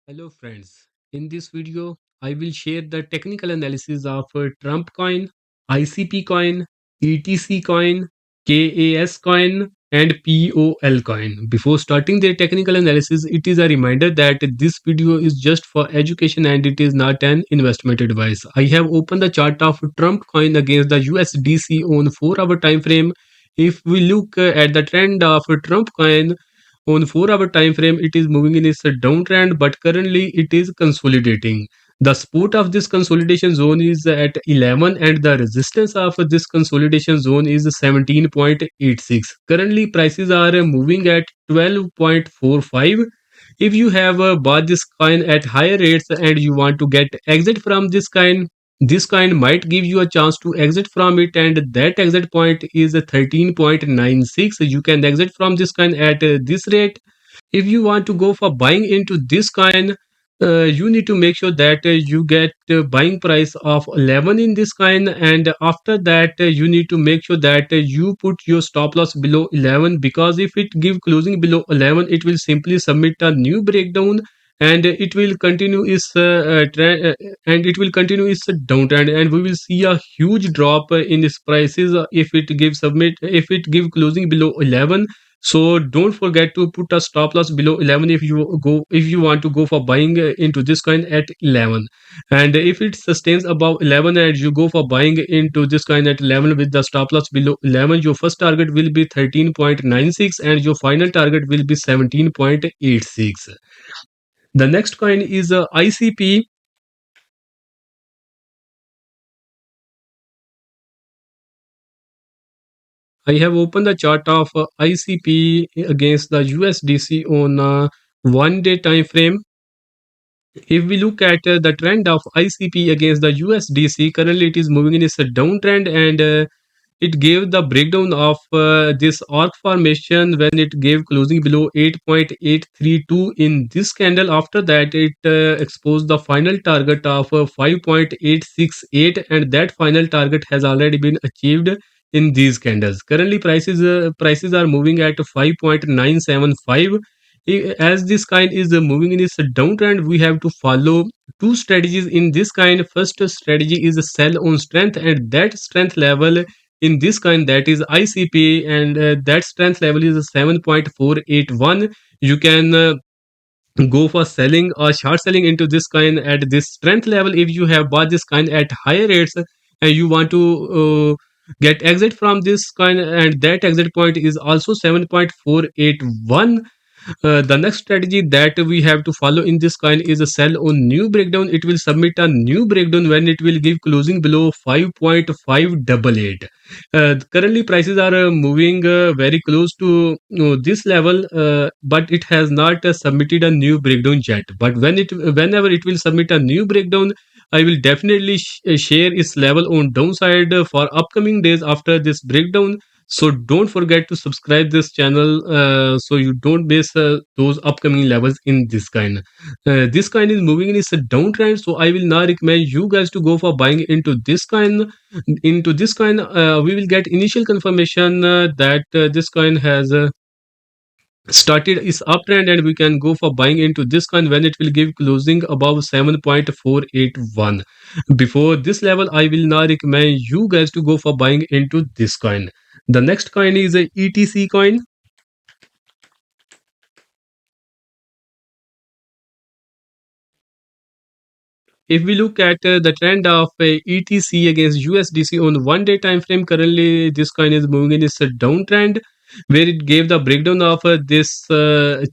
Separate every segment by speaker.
Speaker 1: Hello friends, in this video I will share the technical analysis of Trump coin, ICP coin, ETC coin, KAS coin and POL coin. Before starting the technical analysis, it is a reminder that this video is just for education and it is not an investment advice. I have opened the chart of Trump coin against the USDC on 4-hour time frame. If we look at the trend of Trump coin on 4-hour time frame, it is moving in its downtrend, but currently it is consolidating. The support of this consolidation zone is at 11 and the resistance of this consolidation zone is 17.86. Currently prices are moving at 12.45. If you have bought this coin at higher rates and you want to get exit from this coin might give you a chance to exit from it, and that exit point is 13.96. You can exit from this coin at this rate. If you want to go for buying into this coin, you need to make sure that you get buying price of 11 in this coin, and after that you need to make sure that you put your stop loss below 11, because if it give closing below 11, it will simply submit a new breakdown and it will continue its downtrend, and we will see a huge drop in its prices if it give closing below 11. So don't forget to put a stop loss below 11 if you want to go for buying into this coin at 11. And if it sustains above 11 and you go for buying into this coin at 11 with the stop loss below 11, your first target will be 13.96 and your final target will be 17.86. The next coin is ICP. I have opened the chart of ICP against the USDC on a 1 day time frame. If we look at the trend of ICP against the USDC, currently it is moving in its downtrend, and it gave the breakdown of this arc formation when it gave closing below 8.832 in this candle. After that, it exposed the final target of 5.868, and that final target has already been achieved in these candles. Currently, prices are moving at 5.975. As this kind is moving in its downtrend, we have to follow two strategies in this kind. First strategy is sell on strength, and that strength level in this coin, that is ICP, and that strength level is 7.481. You can go for selling or short selling into this coin at this strength level if you have bought this coin at higher rates and you want to get exit from this coin, and that exit point is also 7.481. The next strategy that we have to follow in this coin is a sell on new breakdown. It will submit a new breakdown when it will give closing below 5.588. Currently prices are moving very close to this level, but it has not submitted a new breakdown yet. But whenever it will submit a new breakdown, I will definitely share its level on downside for upcoming days after this breakdown. So don't forget to subscribe this channel so you don't miss those upcoming levels in this kind. This kind is moving in its downtrend, so I will not recommend you guys to go for buying into this kind. Into this coin, we will get initial confirmation that this coin has started its uptrend, and we can go for buying into this coin when it will give closing above 7.481. Before this level, I will not recommend you guys to go for buying into this coin. The next coin is a ETC coin. If we look at the trend of ETC against USDC on 1 day time frame, currently this coin is moving in its downtrend, where it gave the breakdown of this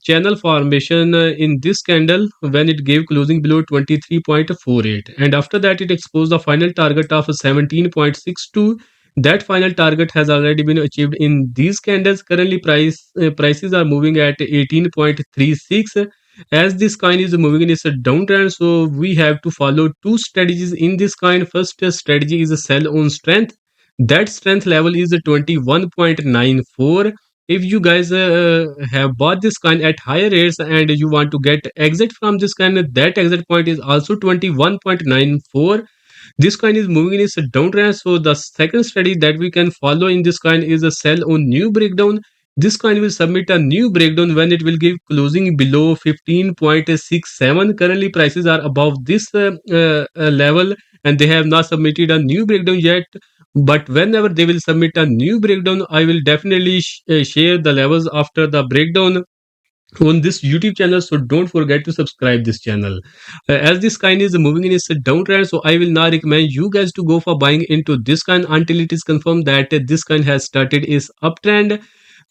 Speaker 1: channel formation in this candle when it gave closing below 23.48, and after that it exposed the final target of 17.62. That final target has already been achieved in these candles. Currently prices are moving at 18.36. As this coin is moving in its downtrend, so we have to follow two strategies in this coin. First strategy is a sell on strength. That strength level is 21.94. If you guys have bought this coin at higher rates and you want to get exit from this coin, that exit point is also 21.94. This coin is moving in its downtrend, so the second strategy that we can follow in this coin is a sell on new breakdown. this coin will submit a new breakdown when it will give closing below 15.67. Currently prices are above this level, and they have not submitted a new breakdown yet. But whenever they will submit a new breakdown, I will definitely share the levels after the breakdown on this YouTube channel. So don't forget to subscribe this channel. As this coin is moving in its downtrend, so I will not recommend you guys to go for buying into this coin until it is confirmed that this coin has started its uptrend.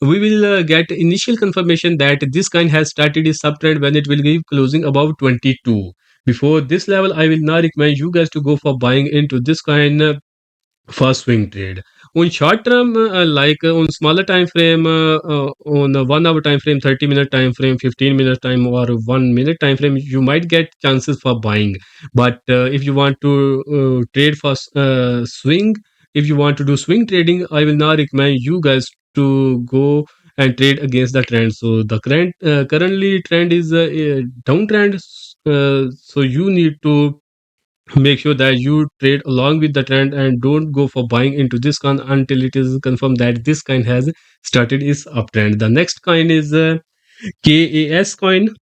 Speaker 1: We will get initial confirmation that this coin has started its uptrend when it will give closing above 22. Before this level, I will not recommend you guys to go for buying into this coin for swing trade. On short term, on smaller time frame, on a 1 hour time frame, 30-minute time frame, 15-minute time, or 1 minute time frame, you might get chances for buying. But if you want to trade for swing, if you want to do swing trading, I will not recommend you guys to go and trade against the trend. So the currently trend is a downtrend. So you need to make sure that you trade along with the trend and don't go for buying into this coin until it is confirmed that this coin has started its uptrend. The next coin is KAS coin.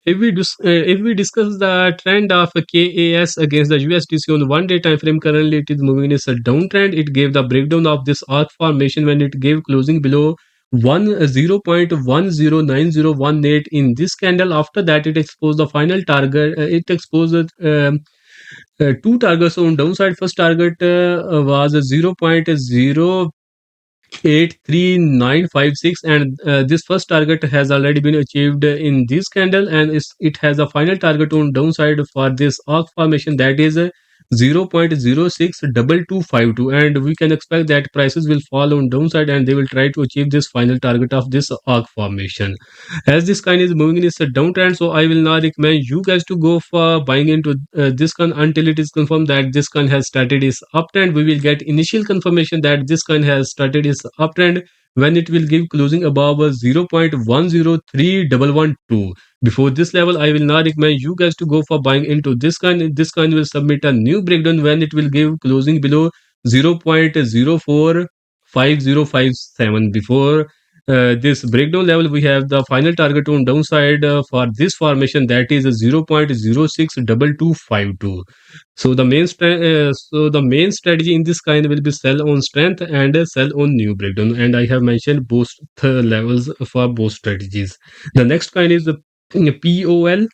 Speaker 1: If we discuss the trend of KAS against the USDC on 1 day time frame, currently it is moving in a downtrend. It gave the breakdown of this arc formation when it gave closing below 0.109018 in this candle. After that, it exposed the final target. It exposed two targets on downside. First target was 0.083956, and this first target has already been achieved in this candle, and it has a final target on downside for this arc formation, that is 0.062252, and we can expect that prices will fall on downside and they will try to achieve this final target of this arc formation. As this coin is moving in its downtrend, so I will not recommend you guys to go for buying into this coin until it is confirmed that this coin has started its uptrend. We will get initial confirmation that this coin has started its uptrend when it will give closing above 0.103112. Before this level, I will not recommend you guys to go for buying into this coin. This coin will submit a new breakdown when it will give closing below 0.045057. Before this breakdown level, we have the final target on downside for this formation, that is 0.062252. So the main strategy in this kind will be sell on strength and sell on new breakdown, and I have mentioned both levels for both strategies. The next kind is the POL.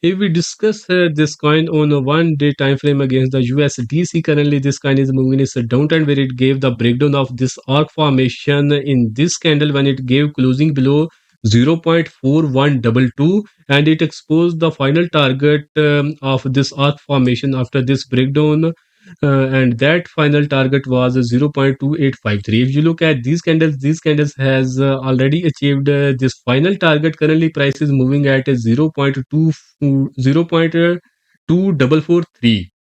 Speaker 1: If we discuss this coin on a 1 day time frame against the USDC, currently this coin is moving its downtrend where it gave the breakdown of this arc formation in this candle when it gave closing below 0.4122, and it exposed the final target of this arc formation after this breakdown, and that final target was 0.2853. If you look at these candles has already achieved this final target. Currently price is moving at 0.2443.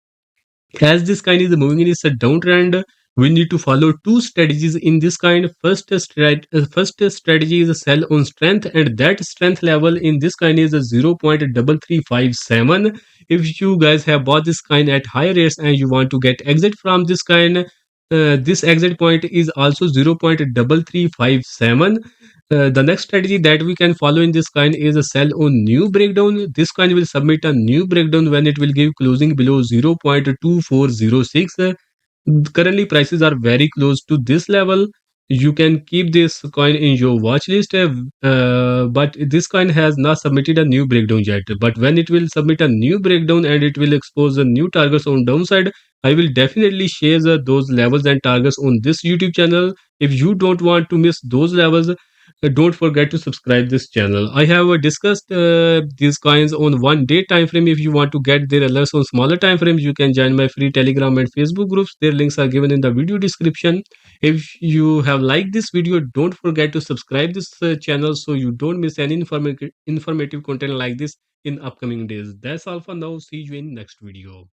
Speaker 1: As this kind is moving in its a downtrend, we need to follow two strategies in this kind. First strategy is sell on strength, and that strength level in this kind is 0.3357. If you guys have bought this kind at high rates and you want to get exit from this kind, this exit point is also 0.3357. The next strategy that we can follow in this coin is a sell on new breakdown. This coin will submit a new breakdown when it will give closing below 0.2406. Currently prices are very close to this level. You can keep this coin in your watch list, but this coin has not submitted a new breakdown yet. But when it will submit a new breakdown and it will expose the new targets on downside, I will definitely share those levels and targets on this YouTube channel. If you don't want to miss those levels, don't forget to subscribe this channel. I have discussed these coins on 1 day time frame. If you want to get their alerts on smaller time frames, you can join my free Telegram and Facebook groups. Their links are given in the video description. If you have liked this video, don't forget to subscribe this channel so you don't miss any informative content like this in upcoming days. That's all for now. See you in next video.